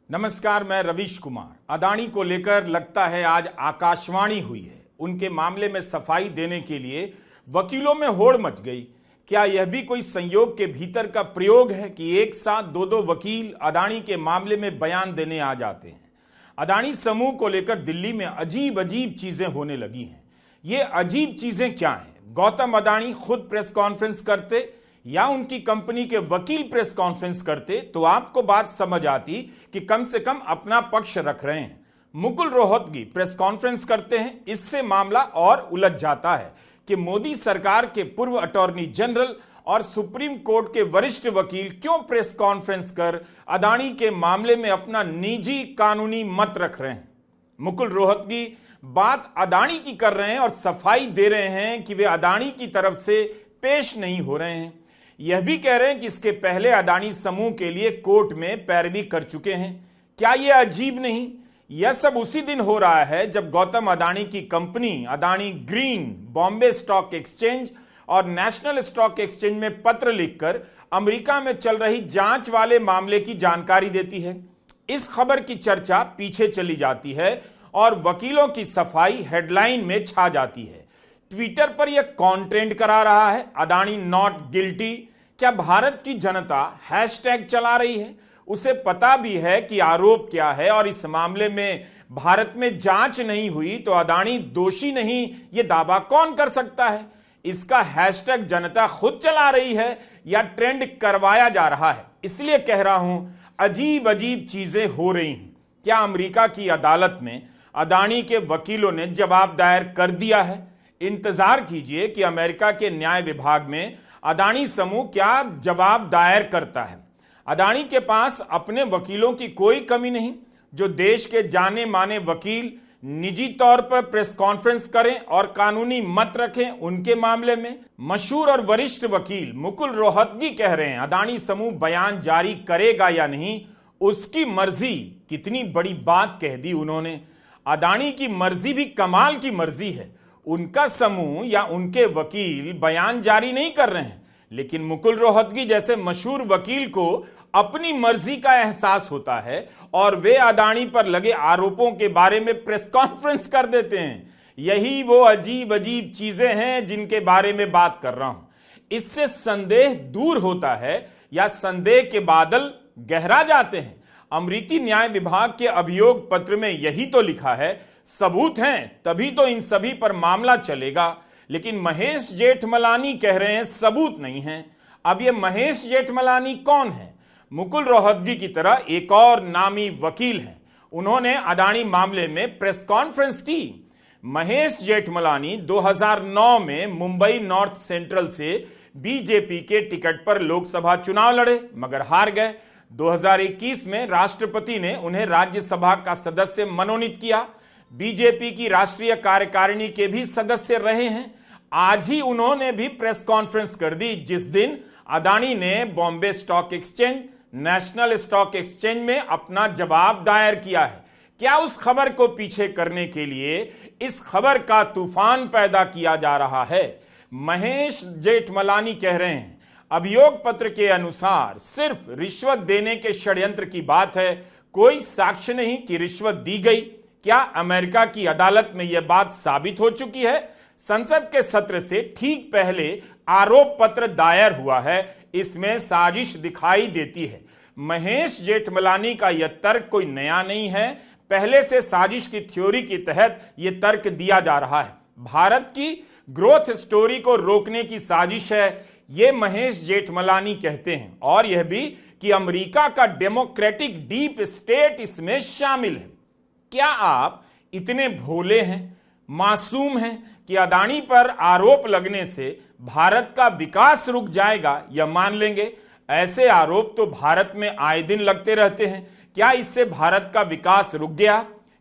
नमस्कार, मैं रवीश कुमार। अदानी को लेकर लगता है आज आकाशवाणी हुई है। उनके मामले में सफाई देने के लिए वकीलों में होड़ मच गई। क्या यह भी कोई संयोग के भीतर का प्रयोग है कि एक साथ दो वकील अदानी के मामले में बयान देने आ जाते हैं? अदानी समूह को लेकर दिल्ली में अजीब अजीब चीजें होने लगी हैं। ये अजीब चीजें क्या हैं? गौतम अदानी खुद प्रेस कॉन्फ्रेंस करते या उनकी कंपनी के वकील प्रेस कॉन्फ्रेंस करते तो आपको बात समझ आती कि कम से कम अपना पक्ष रख रहे हैं। मुकुल रोहतगी प्रेस कॉन्फ्रेंस करते हैं, इससे मामला और उलझ जाता है कि मोदी सरकार के पूर्व अटॉर्नी जनरल और सुप्रीम कोर्ट के वरिष्ठ वकील क्यों प्रेस कॉन्फ्रेंस कर अदानी के मामले में अपना निजी कानूनी मत रख रहे हैं। मुकुल रोहतगी बात अदानी की कर रहे हैं और सफाई दे रहे हैं कि वे अदानी की तरफ से पेश नहीं हो रहे हैं। यह भी कह रहे हैं कि इसके पहले अदानी समूह के लिए कोर्ट में पैरवी कर चुके हैं। क्या यह अजीब नहीं? यह सब उसी दिन हो रहा है जब गौतम अदानी की company Adani green Bombay stock exchange और नेशनल स्टॉक एक्सचेंज में पत्र लिखकर अमेरिका में चल रही जांच वाले मामले की जानकारी देती है। इस खबर की चर्चा पीछे चली जाती है और वकीलों की सफाई हेडलाइन में छा जाती है। ट्विटर पर यह कौन ट्रेंड करा रहा है? Adani not guilty. क्या भारत की जनता हैशटैग चला रही है? उसे पता भी है कि आरोप क्या है और इस मामले में भारत में जांच नहीं हुई तो अदानी दोषी नहीं, यह दावा कौन कर सकता है? इसका हैशटैग जनता खुद चला रही है या ट्रेंड करवाया जा रहा है? इसलिए कह रहा हूं अजीब अजीब चीजें हो रही हैं। क्या अमेरिका की अदालत में अदानी के वकीलों ने जवाब दायर कर दिया है? इंतजार कीजिए कि अमेरिका के न्याय विभाग में अदानी समूह क्या जवाब दायर करता है। अदानी के पास अपने वकीलों की कोई कमी नहीं। जो देश के जाने माने वकील निजी तौर पर प्रेस कॉन्फ्रेंस करें और कानूनी मत रखें उनके मामले में। मशहूर और वरिष्ठ वकील मुकुल रोहतगी कह रहे हैं अदानी समूह बयान जारी करेगा या नहीं, उसकी मर्जी। कितनी बड़ी बात कह दी उन्होंने। अदानी की मर्जी भी कमाल की मर्जी है। उनका समूह या उनके वकील बयान जारी नहीं कर रहे हैं, लेकिन मुकुल रोहतगी जैसे मशहूर वकील को अपनी मर्जी का एहसास होता है और वे अदानी पर लगे आरोपों के बारे में प्रेस कॉन्फ्रेंस कर देते हैं। यही वो अजीब अजीब चीजें हैं जिनके बारे में बात कर रहा हूं। इससे संदेह दूर होता है या संदेह के बादल गहरा जाते हैं। अमेरिकी न्याय विभाग के अभियोग पत्र में यही तो लिखा है, सबूत हैं तभी तो इन सभी पर मामला चलेगा। लेकिन महेश जेठमलानी कह रहे हैं सबूत नहीं हैं। अब ये महेश जेठमलानी कौन है? मुकुल रोहतगी की तरह एक और नामी वकील हैं। उन्होंने अदानी मामले में प्रेस कॉन्फ्रेंस की। महेश जेठमलानी 2009 में मुंबई नॉर्थ सेंट्रल से बीजेपी के टिकट पर लोकसभा चुनाव लड़े मगर हार गए। 2021 में राष्ट्रपति ने उन्हें राज्यसभा का सदस्य मनोनीत किया। बीजेपी की राष्ट्रीय कार्यकारिणी के भी सदस्य रहे हैं। आज ही उन्होंने भी प्रेस कॉन्फ्रेंस कर दी जिस दिन अदानी ने Bombay stock exchange national stock exchange में अपना जवाब दायर किया है। क्या उस खबर को पीछे करने के लिए इस खबर का तूफान पैदा किया जा रहा है? महेश जेठमलानी कह रहे हैं अभियोग पत्र के अनुसार सिर्फ रिश्वत देने के षड्यंत्र की बात है, कोई साक्ष्य नहीं कि रिश्वत दी गई। क्या अमेरिका की अदालत में यह बात साबित हो चुकी है? संसद के सत्र से ठीक पहले आरोप पत्र दायर हुआ है, इसमें साजिश दिखाई देती है। महेश जेठमलानी का यह तर्क कोई नया नहीं है, पहले से साजिश की थ्योरी के तहत यह तर्क दिया जा रहा है। भारत की ग्रोथ स्टोरी को रोकने की साजिश है, यह महेश जेठमलानी कहते हैं, और यह भी कि अमेरिका का डेमोक्रेटिक डीप स्टेट इसमें शामिल है। क्या आप इतने भोले हैं, मासूम हैं कि अदानी पर आरोप लगने से भारत का विकास रुक जाएगा या मान लेंगे? ऐसे आरोप तो भारत में आए दिन लगते रहते हैं। क्या इससे भारत का विकास रुक गया?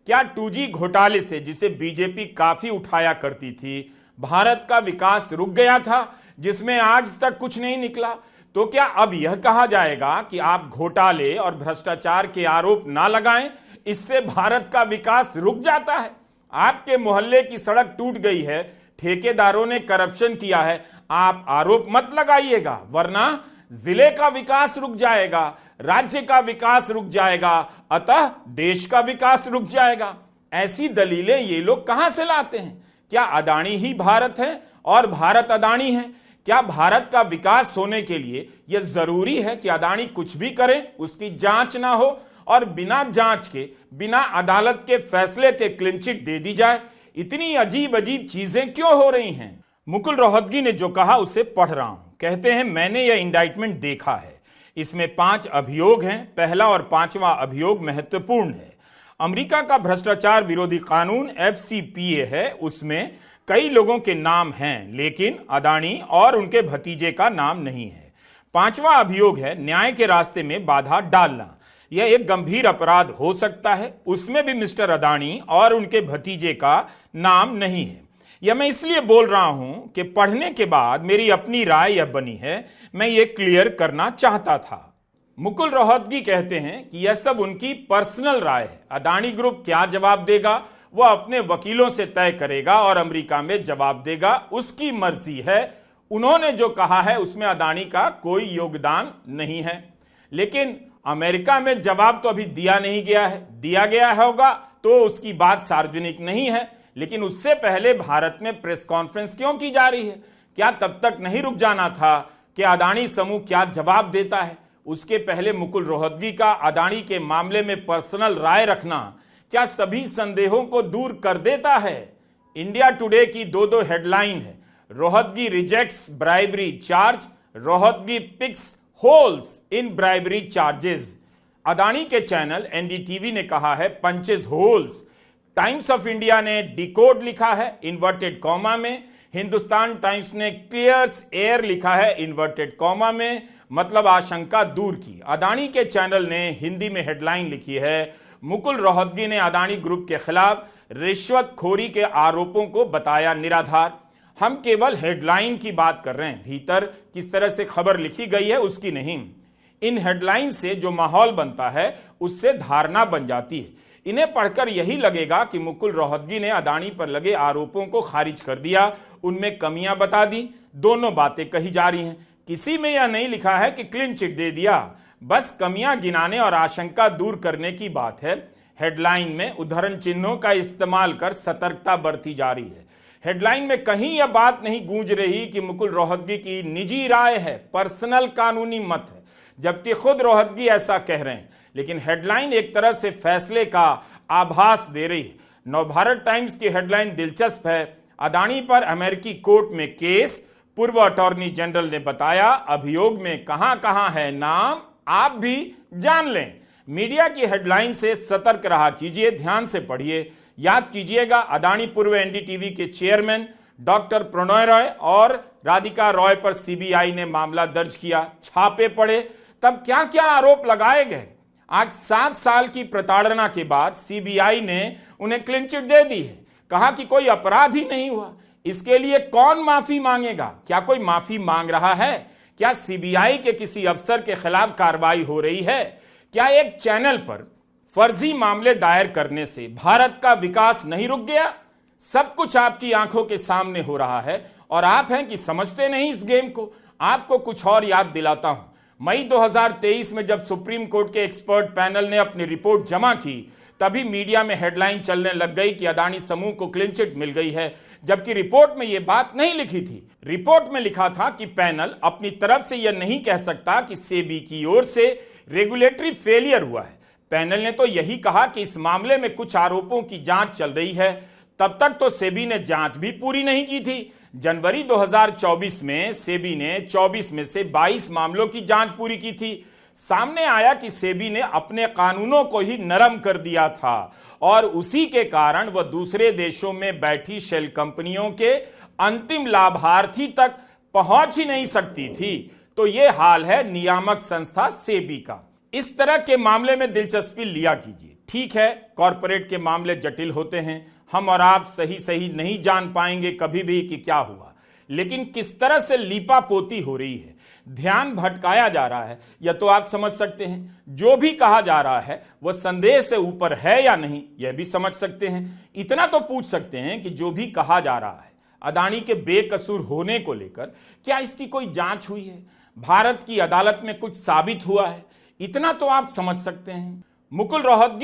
क्या 2G घोटाले से, जिसे बीजेपी काफी उठाया करती थी, भारत का विकास रुक गया था जिसमें आज तक कुछ नहीं निकला? तो क्या अब यह कहा जाएगा कि आप घोटाले और भ्रष्टाचार के आरोप ना लगाएं, इससे भारत का विकास रुक जाता है? आपके मोहल्ले की सड़क टूट गई है, ठेकेदारों ने करप्शन किया है, आप आरोप मत लगाइएगा, वरना जिले का विकास रुक जाएगा, राज्य का विकास रुक जाएगा, अतः देश का विकास रुक जाएगा। ऐसी दलीलें ये लोग कहां से लाते हैं? क्या अदानी ही भारत है और भारत अदानी है? क्या भारत का विकास होने के लिए यह जरूरी है कि अदानी कुछ भी करे, उसकी जांच ना हो और बिना जांच के, बिना अदालत के फैसले के क्लीन चिट दे दी जाए? इतनी अजीब अजीब चीजें क्यों हो रही हैं? मुकुल रोहतगी ने जो कहा उसे पढ़ रहा हूं। कहते हैं, मैंने यह इंडाइटमेंट देखा है, इसमें 5 अभियोग हैं। पहला और 5वां अभियोग महत्वपूर्ण है। अमेरिका का भ्रष्टाचार विरोधी कानून FCPA है, उसमें कई लोगों के नाम हैं, लेकिन अदानी और उनके भतीजे का नाम नहीं है। 5वां अभियोग है न्याय के रास्ते में बाधा डालना। यह एक गंभीर अपराध हो सकता है, उसमें भी मिस्टर अदानी और उनके भतीजे का नाम नहीं है। यह मैं इसलिए बोल रहा हूं कि पढ़ने के बाद मेरी अपनी राय यह बनी है, मैं ये क्लियर करना चाहता था। मुकुल रोहतगी कहते हैं कि यह सब उनकी पर्सनल राय है। अदानी ग्रुप क्या जवाब देगा वह अपने वकीलों से तय करेगा और अमेरिका में जवाब देगा, उसकी मर्जी है। उन्होंने जो कहा है उसमें अदानी का कोई योगदान नहीं है। लेकिन अमेरिका में जवाब तो अभी दिया नहीं गया है, दिया गया होगा तो उसकी बात सार्वजनिक नहीं है। लेकिन उससे पहले भारत में प्रेस कॉन्फ्रेंस क्यों की जा रही है? क्या तब तक नहीं रुक जाना था कि अदानी समूह क्या जवाब देता है? उसके पहले मुकुल रोहतगी का अदानी के मामले में पर्सनल राय रखना क्या सभी संदेहों को दूर कर देता है? इंडिया टुडे की 2 हेडलाइन है, Rohatgi rejects bribery charge, Rohatgi picks holes in bribery charges. Adani के चैनल NDTV ने कहा है punches holes. Times of India ने डिकोड लिखा है इन्वर्टेड कॉमा में। हिंदुस्तान टाइम्स ने क्लियर्स एयर लिखा है इन्वर्टेड कॉमा में, मतलब आशंका दूर की। अदानी के चैनल ने हिंदी में हेडलाइन लिखी है, मुकुल रोहतगी ने अदानी ग्रुप के खिलाफ रिश्वतखोरी के आरोपों को बताया निराधार। हम केवल हेडलाइन की बात कर रहे हैं, भीतर किस तरह से खबर लिखी गई है उसकी नहीं। इन हेडलाइन से जो माहौल बनता है उससे धारणा बन जाती है। इन्हें पढ़कर यही लगेगा कि मुकुल रोहतगी ने अदानी पर लगे आरोपों को खारिज कर दिया, उनमें कमियां बता दी। दोनों बातें कही जा रही हैं, किसी में यह नहीं लिखा है कि क्लीन चिट दे दिया। बस कमियां गिनाने और आशंका दूर करने की बात है। हेडलाइन में उद्धरण चिन्हों का इस्तेमाल कर सतर्कता बरती जा रही है। हेडलाइन में कहीं यह बात नहीं गूंज रही कि मुकुल रोहतगी की निजी राय है, पर्सनल कानूनी मत है, जबकि खुद रोहतगी ऐसा कह रहे हैं। लेकिन हेडलाइन एक तरह से फैसले का आभास दे रही है। नवभारत टाइम्स की हेडलाइन दिलचस्प है, अदानी पर अमेरिकी कोर्ट में केस, पूर्व अटॉर्नी जनरल ने बताया अभियोग में कहां कहां है नाम, आप भी जान लें। मीडिया की हेडलाइन से सतर्क रहा कीजिए, ध्यान से पढ़िए। याद कीजिएगा, अदानी पूर्व NDTV के चेयरमैन डॉक्टर प्रणय रॉय और राधिका रॉय पर CBI ने मामला दर्ज किया, छापे पड़े, तब क्या क्या आरोप लगाए गए। आज 7 साल की प्रताड़ना के बाद CBI ने उन्हें क्लीन चिट दे दी है, कहा कि कोई अपराध ही नहीं हुआ। इसके लिए कौन माफी मांगेगा? क्या कोई माफी मांग रहा है? क्या CBI के किसी अफसर के खिलाफ कार्रवाई हो रही है? क्या एक चैनल पर फर्जी मामले दायर करने से भारत का विकास नहीं रुक गया? सब कुछ आपकी आंखों के सामने हो रहा है और आप हैं कि समझते नहीं इस गेम को। आपको कुछ और याद दिलाता हूं, मई 2023 में जब सुप्रीम कोर्ट के एक्सपर्ट पैनल ने अपनी रिपोर्ट जमा की, तभी मीडिया में हेडलाइन चलने लग गई कि अदानी समूह को क्लीन चिट मिल गई है, जबकि रिपोर्ट में यह बात नहीं लिखी थी। रिपोर्ट में लिखा था कि पैनल अपनी तरफ से यह नहीं कह सकता कि सेबी की ओर से रेगुलेटरी फेलियर हुआ है। पैनल ने तो यही कहा कि इस मामले में कुछ आरोपों की जांच चल रही है। तब तक तो सेबी ने जांच भी पूरी नहीं की थी। जनवरी 2024 में सेबी ने 24 में से 22 मामलों की जांच पूरी की थी। सामने आया कि सेबी ने अपने कानूनों को ही नरम कर दिया था और उसी के कारण वह दूसरे देशों में बैठी शेल कंपनियों के अंतिम लाभार्थी तक पहुंच ही नहीं सकती थी। तो यह हाल है नियामक संस्था सेबी का। इस तरह के मामले में दिलचस्पी लिया कीजिए। ठीक है, कॉरपोरेट के मामले जटिल होते हैं, हम और आप सही नहीं जान पाएंगे कभी भी कि क्या हुआ, लेकिन किस तरह से लीपापोती हो रही है, ध्यान भटकाया जा रहा है, यह तो आप समझ सकते हैं। जो भी कहा जा रहा है वह संदेह से ऊपर है या नहीं, यह भी समझ सकते हैं। इतना तो पूछ सकते हैं कि जो भी कहा जा रहा है अदानी के बेकसूर होने को लेकर, क्या इसकी कोई जांच हुई है? भारत की अदालत में कुछ साबित हुआ है, इतना तो आप समझ सकते हैं। मुकुल रोहतगी